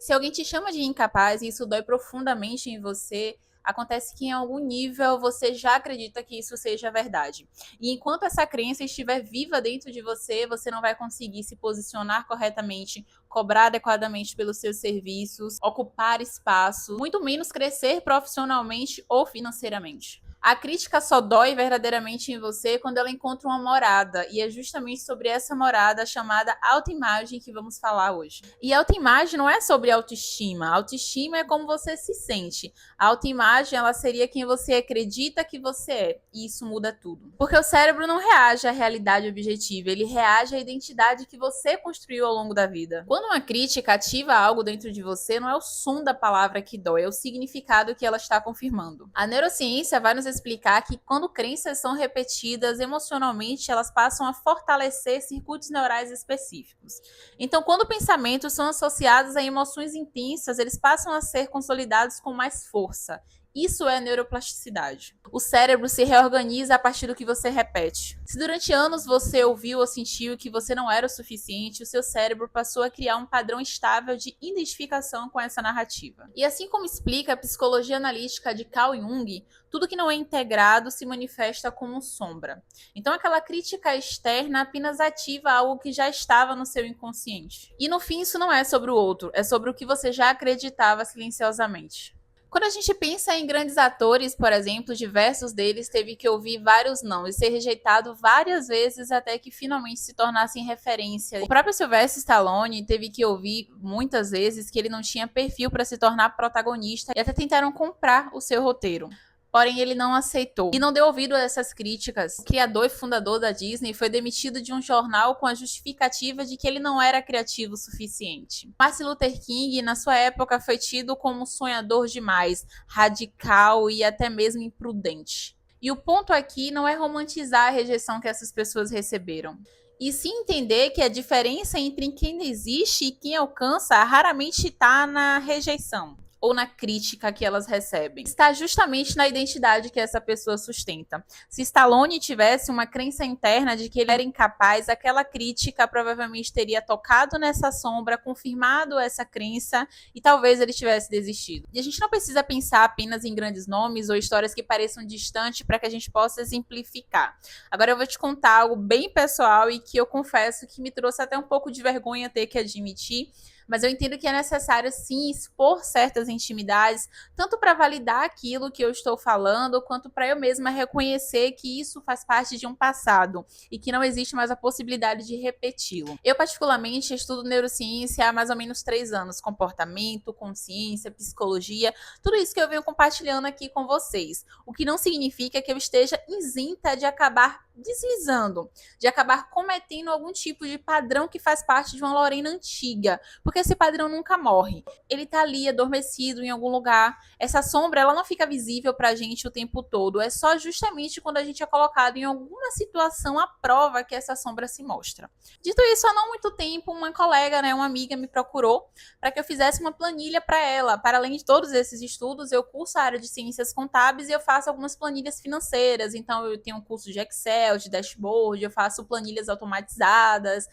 Se alguém te chama de incapaz e isso dói profundamente em você, acontece que em algum nível você já acredita que isso seja verdade. E enquanto essa crença estiver viva dentro de você, você não vai conseguir se posicionar corretamente, cobrar adequadamente pelos seus serviços, ocupar espaço, muito menos crescer profissionalmente ou financeiramente. A crítica só dói verdadeiramente em você quando ela encontra uma morada, e é justamente sobre essa morada chamada autoimagem que vamos falar hoje. E autoimagem não é sobre autoestima. Autoestima é como você se sente. A autoimagem, ela seria quem você acredita que você é, e isso muda tudo. Porque o cérebro não reage à realidade objetiva, ele reage à identidade que você construiu ao longo da vida. Quando uma crítica ativa algo dentro de você, não é o som da palavra que dói, é o significado que ela está confirmando. A neurociência vai nos explicar que quando crenças são repetidas emocionalmente, elas passam a fortalecer circuitos neurais específicos. Então, quando pensamentos são associados a emoções intensas, eles passam a ser consolidados com mais força. Isso é neuroplasticidade. O cérebro se reorganiza a partir do que você repete. Se durante anos você ouviu ou sentiu que você não era o suficiente, o seu cérebro passou a criar um padrão estável de identificação com essa narrativa. E assim como explica a psicologia analítica de Carl Jung, tudo que não é integrado se manifesta como sombra. Então, aquela crítica externa apenas ativa algo que já estava no seu inconsciente. E no fim, isso não é sobre o outro, é sobre o que você já acreditava silenciosamente. Quando a gente pensa em grandes atores, por exemplo, diversos deles teve que ouvir vários não e ser rejeitado várias vezes até que finalmente se tornassem referência. O próprio Sylvester Stallone teve que ouvir muitas vezes que ele não tinha perfil para se tornar protagonista e até tentaram comprar o seu roteiro. Porém, ele não aceitou e não deu ouvido a essas críticas. O criador e fundador da Disney foi demitido de um jornal com a justificativa de que ele não era criativo o suficiente. Martin Luther King, na sua época, foi tido como sonhador demais, radical e até mesmo imprudente. E o ponto aqui não é romantizar a rejeição que essas pessoas receberam, e sim entender que a diferença entre quem existe e quem alcança raramente está na rejeição ou na crítica que elas recebem. Está justamente na identidade que essa pessoa sustenta. Se Stallone tivesse uma crença interna de que ele era incapaz, aquela crítica provavelmente teria tocado nessa sombra, confirmado essa crença e talvez ele tivesse desistido. E a gente não precisa pensar apenas em grandes nomes ou histórias que pareçam distantes para que a gente possa exemplificar. Agora eu vou te contar algo bem pessoal e que eu confesso que me trouxe até um pouco de vergonha ter que admitir, mas eu entendo que é necessário sim expor certas intimidades, tanto para validar aquilo que eu estou falando, quanto para eu mesma reconhecer que isso faz parte de um passado e que não existe mais a possibilidade de repeti-lo. Eu particularmente estudo neurociência há mais ou menos 3 anos, comportamento, consciência, psicologia, tudo isso que eu venho compartilhando aqui com vocês, o que não significa que eu esteja isenta de acabar deslizando, de acabar cometendo algum tipo de padrão que faz parte de uma Lorena antiga, porque esse padrão nunca morre. Ele tá ali adormecido em algum lugar. Essa sombra, ela não fica visível pra gente o tempo todo. É só justamente quando a gente é colocado em alguma situação à prova que essa sombra se mostra. Dito isso, há não muito tempo, uma colega, uma amiga me procurou para que eu fizesse uma planilha para ela. Para além de todos esses estudos, eu curso a área de ciências contábeis e eu faço algumas planilhas financeiras. Então, eu tenho um curso de Excel, de dashboard, eu faço planilhas automatizadas,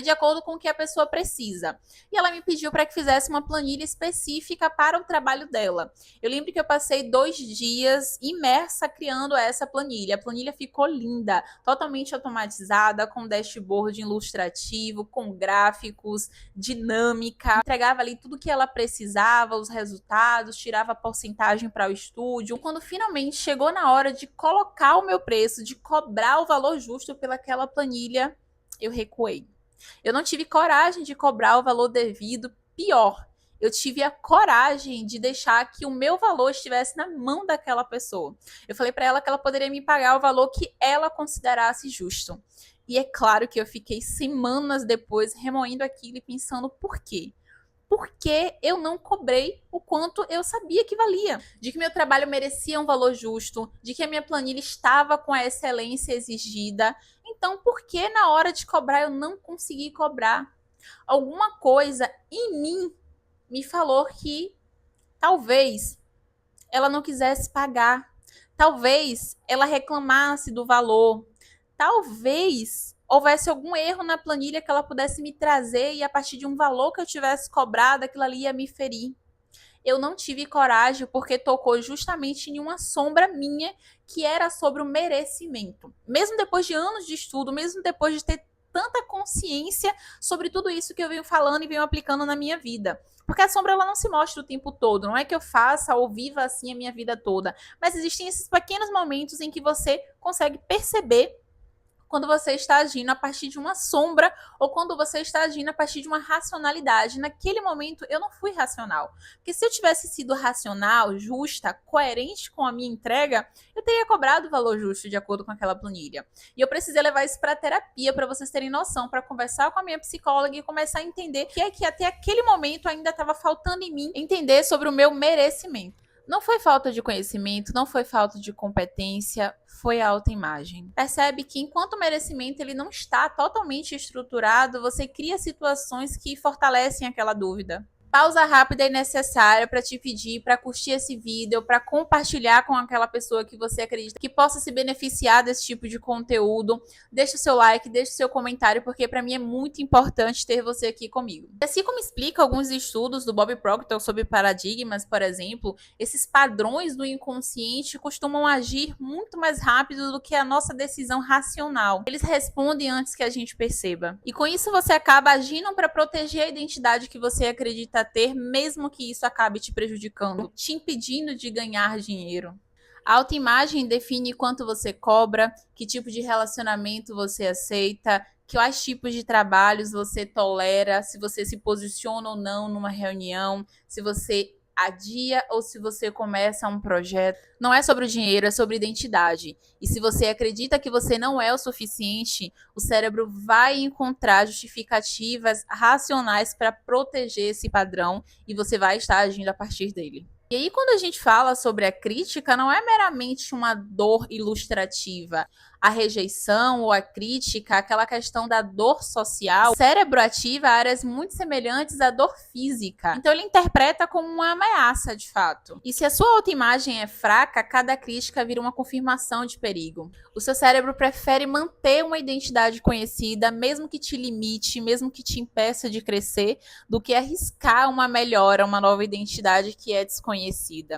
de acordo com o que a pessoa precisa. E ela me pediu para que fizesse uma planilha específica para o trabalho dela. Eu lembro que eu passei 2 dias imersa criando essa planilha. A planilha ficou linda, totalmente automatizada, com dashboard ilustrativo, com gráficos, dinâmica. Entregava ali tudo que ela precisava, os resultados, tirava a porcentagem para o estúdio. Quando finalmente chegou na hora de colocar o meu preço, de cobrar o valor justo pelaquela planilha, eu recuei. Eu não tive coragem de cobrar o valor devido, pior, eu tive a coragem de deixar que o meu valor estivesse na mão daquela pessoa. Eu falei para ela que ela poderia me pagar o valor que ela considerasse justo. E é claro que eu fiquei semanas depois remoendo aquilo e pensando por quê? Porque eu não cobrei o quanto eu sabia que valia, de que meu trabalho merecia um valor justo, de que a minha planilha estava com a excelência exigida. Então, por que na hora de cobrar eu não consegui cobrar? Alguma coisa em mim me falou que talvez ela não quisesse pagar, talvez ela reclamasse do valor, talvez houvesse algum erro na planilha que ela pudesse me trazer e a partir de um valor que eu tivesse cobrado, aquilo ali ia me ferir. Eu não tive coragem porque tocou justamente em uma sombra minha que era sobre o merecimento. Mesmo depois de anos de estudo, mesmo depois de ter tanta consciência sobre tudo isso que eu venho falando e venho aplicando na minha vida. Porque a sombra ela não se mostra o tempo todo, não é que eu faça ou viva assim a minha vida toda, mas existem esses pequenos momentos em que você consegue perceber quando você está agindo a partir de uma sombra ou quando você está agindo a partir de uma racionalidade. Naquele momento, eu não fui racional. Porque se eu tivesse sido racional, justa, coerente com a minha entrega, eu teria cobrado o valor justo de acordo com aquela planilha. E eu precisei levar isso para terapia, para vocês terem noção, para conversar com a minha psicóloga e começar a entender que é que até aquele momento ainda estava faltando em mim entender sobre o meu merecimento. Não foi falta de conhecimento, não foi falta de competência, foi a autoimagem. Percebe que enquanto o merecimento ele não está totalmente estruturado, você cria situações que fortalecem aquela dúvida. Pausa rápida e necessária para te pedir para curtir esse vídeo, para compartilhar com aquela pessoa que você acredita que possa se beneficiar desse tipo de conteúdo. Deixa o seu like, deixa o seu comentário, porque para mim é muito importante ter você aqui comigo. Assim como explica alguns estudos do Bob Proctor sobre paradigmas, por exemplo, esses padrões do inconsciente costumam agir muito mais rápido do que a nossa decisão racional. Eles respondem antes que a gente perceba. E com isso você acaba agindo para proteger a identidade que você acredita ter, mesmo que isso acabe te prejudicando, te impedindo de ganhar dinheiro. A autoimagem define quanto você cobra, que tipo de relacionamento você aceita, quais tipos de trabalhos você tolera, se você se posiciona ou não numa reunião, se você adia ou se você começa um projeto. Não é sobre o dinheiro, é sobre identidade. E se você acredita que você não é o suficiente, o cérebro vai encontrar justificativas racionais para proteger esse padrão e você vai estar agindo a partir dele. E aí, quando a gente fala sobre a crítica, não é meramente uma dor ilustrativa. A rejeição ou a crítica, aquela questão da dor social, o cérebro ativa áreas muito semelhantes à dor física. Então, ele interpreta como uma ameaça, de fato. E se a sua autoimagem é fraca, cada crítica vira uma confirmação de perigo. O seu cérebro prefere manter uma identidade conhecida, mesmo que te limite, mesmo que te impeça de crescer, do que arriscar uma melhora, uma nova identidade que é desconhecida.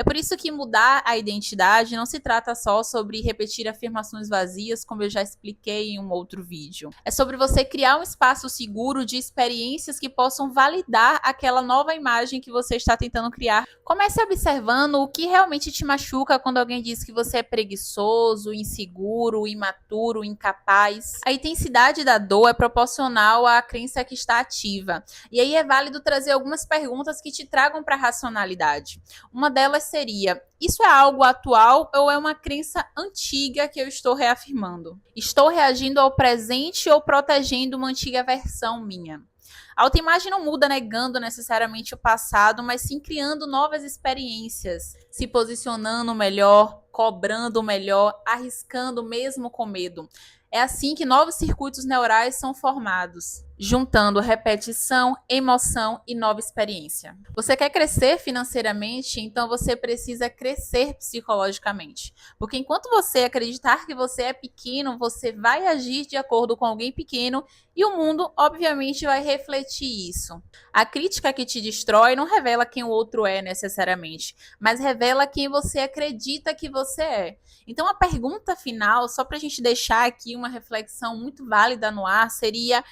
É por isso que mudar a identidade não se trata só sobre repetir afirmações vazias, como eu já expliquei em um outro vídeo. É sobre você criar um espaço seguro de experiências que possam validar aquela nova imagem que você está tentando criar. Comece observando o que realmente te machuca quando alguém diz que você é preguiçoso, inseguro, imaturo, incapaz. A intensidade da dor é proporcional à crença que está ativa. E aí é válido trazer algumas perguntas que te tragam para a racionalidade. Uma delas seria: isso é algo atual ou é uma crença antiga que eu estou reafirmando? Estou reagindo ao presente ou protegendo uma antiga versão minha? A autoimagem não muda negando necessariamente o passado, mas sim criando novas experiências, se posicionando melhor, cobrando melhor, arriscando mesmo com medo. É assim que novos circuitos neurais são formados, juntando repetição, emoção e nova experiência. Você quer crescer financeiramente? Então você precisa crescer psicologicamente. Porque enquanto você acreditar que você é pequeno, você vai agir de acordo com alguém pequeno e o mundo, obviamente, vai refletir isso. A crítica que te destrói não revela quem o outro é necessariamente, mas revela quem você acredita que você é. Então a pergunta final, só para a gente deixar aqui uma reflexão muito válida no ar, seria: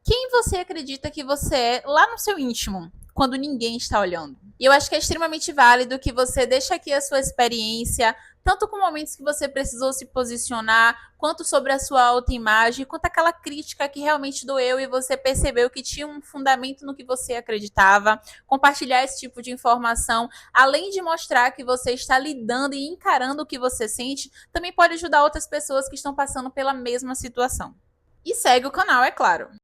quem você acredita que você é lá no seu íntimo, quando ninguém está olhando? E eu acho que é extremamente válido que você deixe aqui a sua experiência, tanto com momentos que você precisou se posicionar, quanto sobre a sua autoimagem, quanto aquela crítica que realmente doeu e você percebeu que tinha um fundamento no que você acreditava. Compartilhar esse tipo de informação, além de mostrar que você está lidando e encarando o que você sente, também pode ajudar outras pessoas que estão passando pela mesma situação. E segue o canal, é claro.